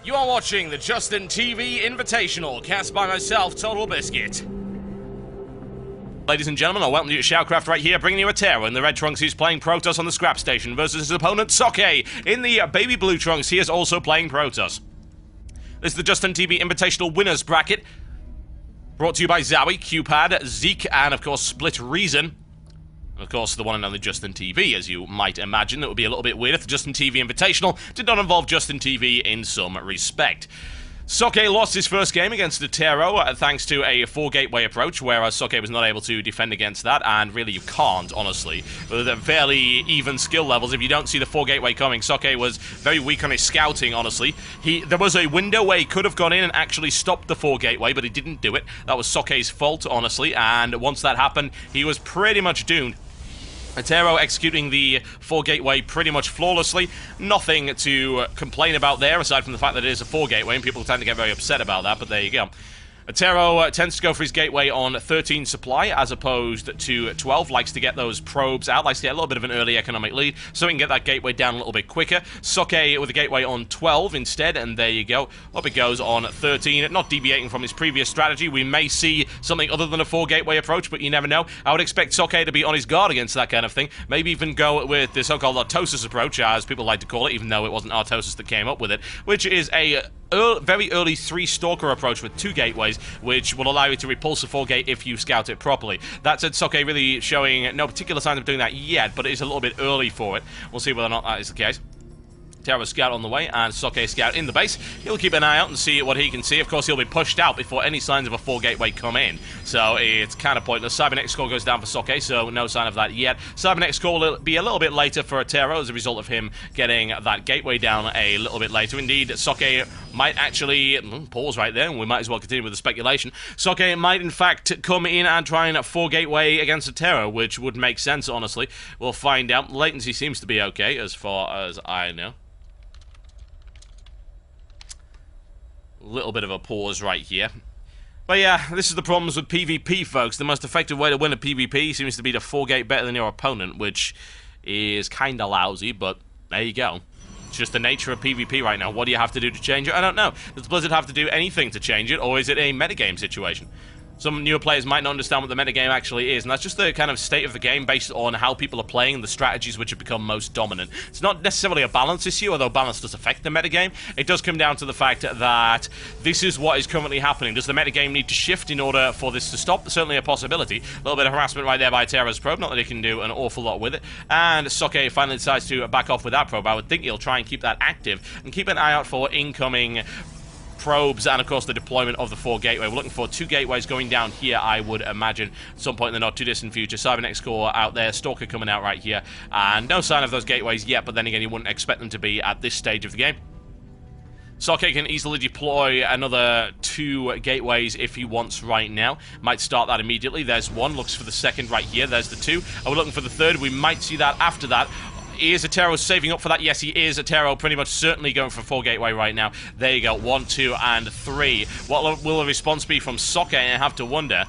You are watching the Justin TV Invitational, cast by myself, Total Biscuit. Ladies and gentlemen, I welcome you to SHOUTcraft right here, bringing you Attero in the red trunks. He's playing Protoss on the scrap station versus his opponent Socke in the baby blue trunks. He is also playing Protoss. This is the Justin TV Invitational winners bracket, brought to you by Zowie, QPad, Zeke, and of course Split Reason. And of course, the one and only Justin TV, as you might imagine. It would be a little bit weird if the Justin TV Invitational did not involve Justin TV in some respect. Socke lost his first game against Attero thanks to a 4-gateway approach, whereas Socke was not able to defend against that, and really you can't, honestly. With fairly even skill levels, if you don't see the 4-gateway coming, Socke was very weak on his scouting, honestly. There was a window where he could have gone in and actually stopped the 4-gateway, but he didn't do it. That was Socke's fault, honestly, and once that happened, he was pretty much doomed. Attero executing the 4-gateway pretty much flawlessly. Nothing to complain about there, aside from the fact that it is a 4-gateway, and people tend to get very upset about that, but there you go. Attero tends to go for his gateway on 13 supply as opposed to 12, likes to get those probes out, likes to get a little bit of an early economic lead, so he can get that gateway down a little bit quicker. Socke with a gateway on 12 instead, and there you go. Up it goes on 13, not deviating from his previous strategy. We may see something other than a 4-gateway approach, but you never know. I would expect Socke to be on his guard against that kind of thing. Maybe even go with the so-called Artosis approach, as people like to call it, even though it wasn't Artosis that came up with it, which is a very early 3-stalker approach with 2 gateways, which will allow you to repulse a 4-gate if you scout it properly. That said, Socke really showing no particular signs of doing that yet, but it is a little bit early for it. We'll see whether or not that is the case. Attero scout on the way, and Socke scout in the base. He'll keep an eye out and see what he can see. Of course, he'll be pushed out before any signs of a 4-gateway come in, so it's kind of pointless. Cybernetic score goes down for Socke, so no sign of that yet. Cybernetic score will be a little bit later for Attero as a result of him getting that gateway down a little bit later. Indeed, Socke might actually... pause right there, and we might as well continue with the speculation. Socke might, in fact, come in and try and 4-gateway against Attero, which would make sense, honestly. We'll find out. Latency seems to be okay, as far as I know. Little bit of a pause right here. But yeah, this is the problems with PvP, folks. The most effective way to win a PvP seems to be to 4-gate better than your opponent, which is kind of lousy, but there you go. It's just the nature of PvP right now. What do you have to do to change it? I don't know. Does Blizzard have to do anything to change it, or is it a metagame situation? Some newer players might not understand what the metagame actually is, and that's just the kind of state of the game based on how people are playing and the strategies which have become most dominant. It's not necessarily a balance issue, although balance does affect the metagame. It does come down to the fact that this is what is currently happening. Does the metagame need to shift in order for this to stop? Certainly a possibility. A little bit of harassment right there by Attero's probe, not that he can do an awful lot with it. And Socke finally decides to back off with that probe. I would think he'll try and keep that active and keep an eye out for incoming probes and of course the deployment of the 4-gateway. We're looking for 2 gateways going down here, I would imagine, at some point in the not too distant future. Cybernetic score out there, Stalker coming out right here, and no sign of those gateways yet, but then again you wouldn't expect them to be at this stage of the game. Socke can easily deploy another 2 gateways if he wants right now. Might start that immediately. There's one, looks for the second right here, there's the 2. Are we looking for the 3rd? We might see that after that. Is Attero saving up for that? Yes, he is. Attero pretty much certainly going for a 4-gateway right now. There you go. 1, 2, and 3. What will the response be from Socke? I have to wonder.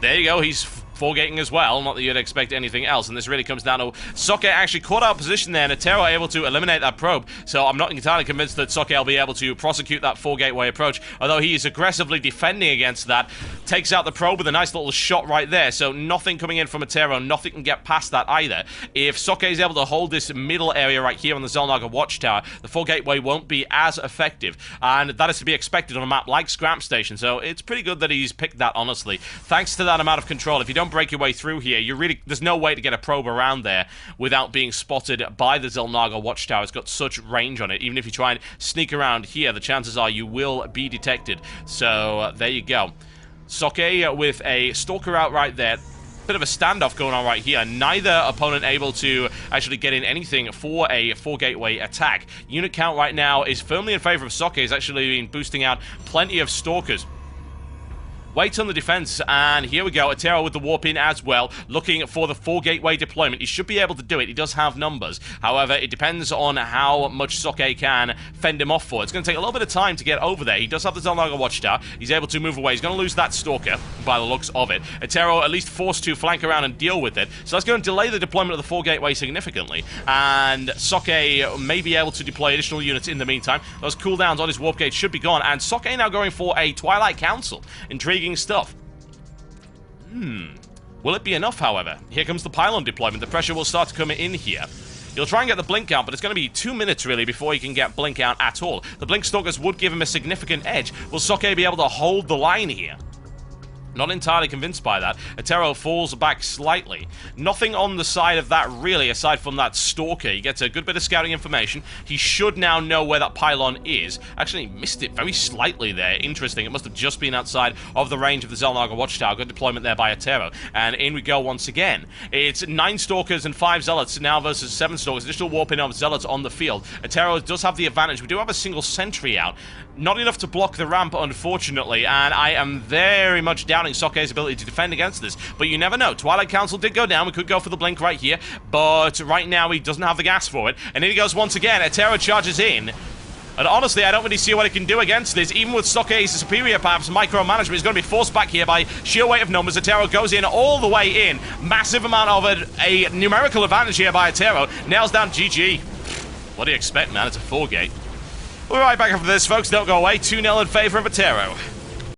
There you go. He's 4-gating as well. Not that you'd expect anything else. And this really comes down to Socke actually caught out position there, and Attero able to eliminate that probe. So I'm not entirely convinced that Socke will be able to prosecute that 4-gateway approach, although he is aggressively defending against that. Takes out the probe with a nice little shot right there. So nothing coming in from Attero. Nothing can get past that either. If Socke is able to hold this middle area right here on the Xel'Naga Watchtower, the 4-gateway won't be as effective. And that is to be expected on a map like Scrap Station. So it's pretty good that he's picked that, honestly. Thanks to that amount of control. If you don't break your way through here, there's no way to get a probe around there without being spotted by the Xel'Naga Watchtower. It's got such range on it. Even if you try and sneak around here, the chances are you will be detected. So there you go. Socke with a Stalker out right there. Bit of a standoff going on right here. Neither opponent able to actually get in anything for a 4-gateway attack. Unit count right now is firmly in favor of Socke. He's actually been boosting out plenty of Stalkers. Waits on the defense, and here we go. Attero with the warp in as well, looking for the 4-gateway deployment. He should be able to do it. He does have numbers. However, it depends on how much Socke can fend him off for. It's going to take a little bit of time to get over there. He does have the Xel'Naga Watchtower. He's able to move away. He's going to lose that Stalker. by the looks of it. Attero at least forced to flank around and deal with it, so that's going to delay the deployment of the 4 gateway significantly, and Socke may be able to deploy additional units in the meantime. Those cooldowns on his warp gate should be gone, and Socke now going for a Twilight Council. Intriguing stuff. Will it be enough, however? Here comes the pylon deployment. The pressure will start to come in here. He'll try and get the blink out, but it's going to be 2 minutes, really, before he can get blink out at all. The blink stalkers would give him a significant edge. Will Socke be able to hold the line here? Not entirely convinced by that. Attero falls back slightly. Nothing on the side of that, really, aside from that Stalker. He gets a good bit of scouting information. He should now know where that pylon is. Actually, he missed it very slightly there. Interesting. It must have just been outside of the range of the Xel'Naga Watchtower. Good deployment there by Attero. And in we go once again. It's 9 Stalkers and 5 Zealots now versus 7 Stalkers. Additional warping of Zealots on the field. Attero does have the advantage. We do have a single sentry out. Not enough to block the ramp, unfortunately, and I am very much doubting Socke's ability to defend against this, but you never know. Twilight Council did go down. We could go for the blink right here, but right now he doesn't have the gas for it, and here he goes once again. Attero charges in, and honestly, I don't really see what he can do against this. Even with Socke's superior, perhaps, micromanagement is going to be forced back here by sheer weight of numbers. Attero goes in all the way in. Massive amount of a numerical advantage here by Attero. Nails down GG. What do you expect, man? It's a 4 gate. We'll be right back after this, folks. Don't go away. 2-0 in favor of Attero.